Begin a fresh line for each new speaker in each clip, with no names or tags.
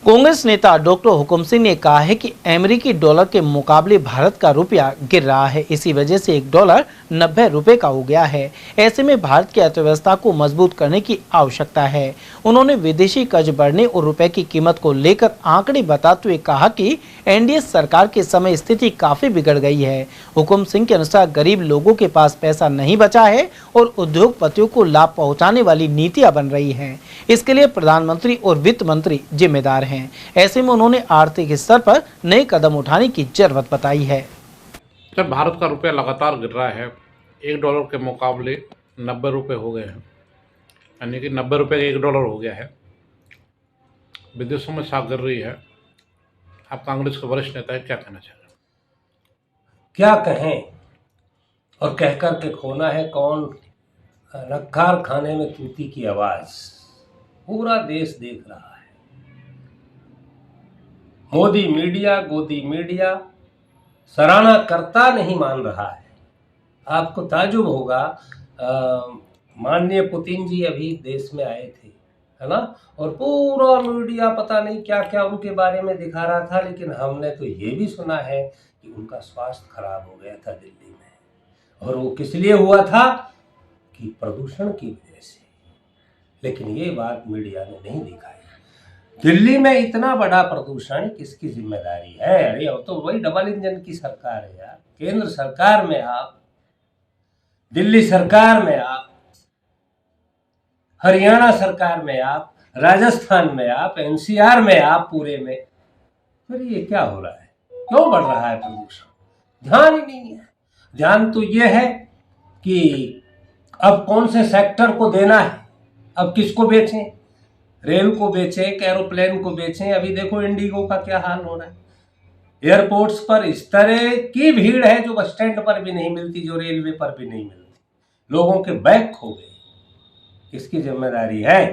कांग्रेस नेता डॉक्टर हुकुम सिंह ने कहा है कि अमेरिकी डॉलर के मुकाबले भारत का रुपया गिर रहा है। इसी वजह से $1 90 रुपए का हो गया है। ऐसे में भारत की अर्थव्यवस्था को मजबूत करने की आवश्यकता है। उन्होंने विदेशी कर्ज बढ़ने और रुपए की कीमत को लेकर आंकड़े बताते हुए कहा कि एनडीए सरकार के समय स्थिति काफी बिगड़ गई है। हुकुम सिंह के अनुसार गरीब लोगों के पास पैसा नहीं बचा है और उद्योगपतियों को लाभ पहुंचाने वाली नीतियां बन रही हैं। इसके लिए प्रधानमंत्री और वित्त मंत्री जिम्मेदार हैं। ऐसे में उन्होंने आर्थिक स्तर पर नए कदम उठाने की जरूरत बताई है।
जब भारत का रुपया लगातार गिर रहा है, $1 के मुकाबले 90 रुपये हो गए हैं, यानी कि 90 रुपये का $1 हो गया है। विदेशों में साख गिर रही है। आप कांग्रेस के वरिष्ठ नेता हैं, क्या कहना चाहेंगे?
क्या कहें और कहकर के खोना है कौन। रखार खाने में तूती की आवाज पूरा देश देख रहा है। मोदी मीडिया, गोदी मीडिया सराहना करता नहीं मान रहा है। आपको ताजुब होगा, माननीय पुतिन जी अभी देश में आए थे, है ना, और पूरा मीडिया पता नहीं क्या क्या उनके बारे में दिखा रहा था, लेकिन हमने तो ये भी सुना है कि उनका स्वास्थ्य खराब हो गया था दिल्ली में, और वो किस लिए हुआ था कि प्रदूषण की वजह से। लेकिन ये बात मीडिया ने नहीं दिखाई। दिल्ली में इतना बड़ा प्रदूषण किसकी जिम्मेदारी है? अरे अब तो वही डबल इंजन की सरकार है यार। केंद्र सरकार में आप, दिल्ली सरकार में आप, हरियाणा सरकार में आप, राजस्थान में आप, एनसीआर में आप, पूरे में फिर ये क्या हो रहा है? क्यों बढ़ रहा है प्रदूषण? ध्यान ही नहीं है। ध्यान तो ये है कि अब कौन से सेक्टर को देना है, अब किसको बेचें, रेल को बेचें, एरोप्लेन को बेचें। अभी देखो इंडिगो का क्या हाल हो रहा है। एयरपोर्ट्स पर इस तरह की भीड़ है जो बस स्टैंड पर भी नहीं मिलती, जो रेलवे पर भी नहीं मिलती। लोगों के बैग खो गए। किसकी जिम्मेदारी है?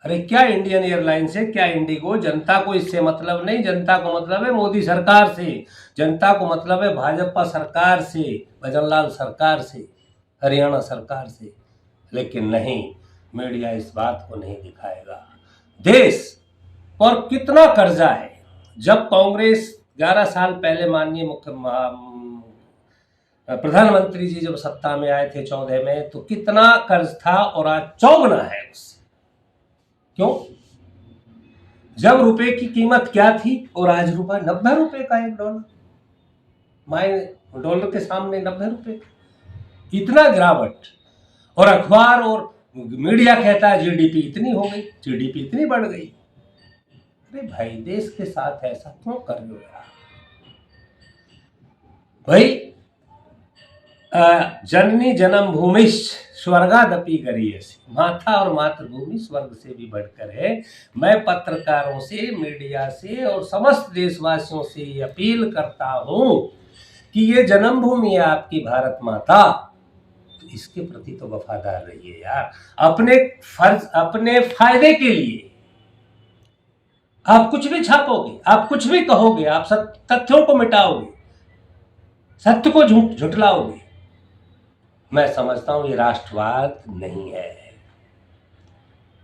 अरे क्या इंडियन एयरलाइंस है, क्या इंडिगो? जनता को इससे मतलब नहीं। जनता को मतलब है मोदी सरकार से, जनता को मतलब है भाजपा सरकार से, भजनलाल सरकार से, हरियाणा सरकार से। लेकिन नहीं, मीडिया इस बात को नहीं दिखाएगा। देश पर कितना कर्जा है। जब कांग्रेस 11 साल पहले माननीय प्रधानमंत्री जी जब सत्ता में आए थे 14 में, तो कितना कर्ज था और आज 54 है उससे। क्यों? जब रुपए की कीमत क्या थी और आज रुपया 90 रुपए का $1। माय डॉलर के सामने 90 रुपए, इतना गिरावट। और अखबार और मीडिया कहता है जीडीपी इतनी हो गई, जीडीपी इतनी बढ़ गई। अरे भाई, देश के साथ ऐसा क्यों कर रहे हो यार? भाई, जननी जन्मभूमिश्च स्वर्गादपि गरीयसी, माता और मातृभूमि स्वर्ग से भी बढ़कर है। मैं पत्रकारों से, मीडिया से और समस्त देशवासियों से ये अपील करता हूं कि ये जन्मभूमि है आपकी भारत माता, तो इसके प्रति तो वफादार रहिए यार। अपने फर्ज, अपने फायदे के लिए आप कुछ भी छापोगे, आप कुछ भी कहोगे, आप तथ्यों को मिटाओगे, सत्य को झुठलाओगे। मैं समझता हूं ये राष्ट्रवाद नहीं है,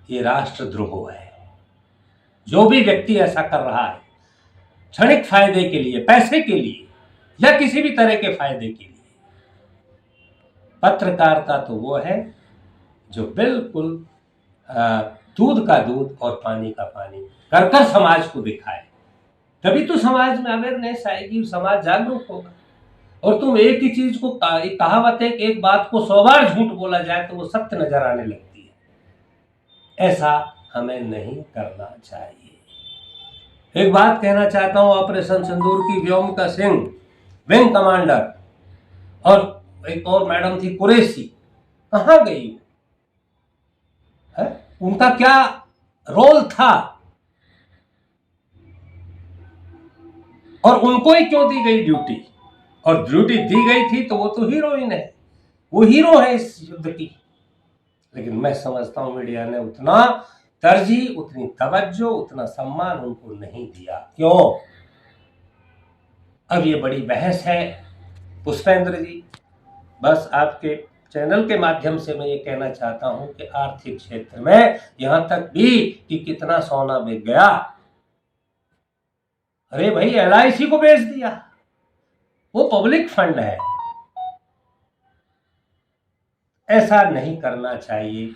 ये राष्ट्रद्रोह है। जो भी व्यक्ति ऐसा कर रहा है क्षणिक फायदे के लिए, पैसे के लिए या किसी भी तरह के फायदे के लिए। पत्रकारिता तो वो है जो बिल्कुल दूध का दूध और पानी का पानी कर कर समाज को दिखाए। तभी तो समाज में अवेयरनेस आएगी, समाज जागरूक होगा। और तुम एक ही चीज को, एक कहावत है कि एक बात को 100 बार झूठ बोला जाए तो वो सत्य नजर आने लगती है। ऐसा हमें नहीं करना चाहिए। एक बात कहना चाहता हूं, ऑपरेशन सिंदूर की व्योम का सिंह विंग कमांडर और एक और मैडम थी कुरैशी, कहां गई है? उनका क्या रोल था और उनको ही क्यों दी गई ड्यूटी? और ड्यूटी दी गई थी तो वो तो हीरोइन है, वो हीरो है इस युद्ध की। लेकिन मैं समझता हूं मीडिया ने उतना तरजीह, उतनी तवज्जो, उतना सम्मान उनको नहीं दिया। क्यों? अब ये बड़ी बहस है। पुष्पेंद्र जी, बस आपके चैनल के माध्यम से मैं ये कहना चाहता हूं कि आर्थिक क्षेत्र में यहां तक भी कि कितना सोना बिक गया। अरे भाई, LIC को बेच दिया, वो पब्लिक फंड है। ऐसा नहीं करना चाहिए।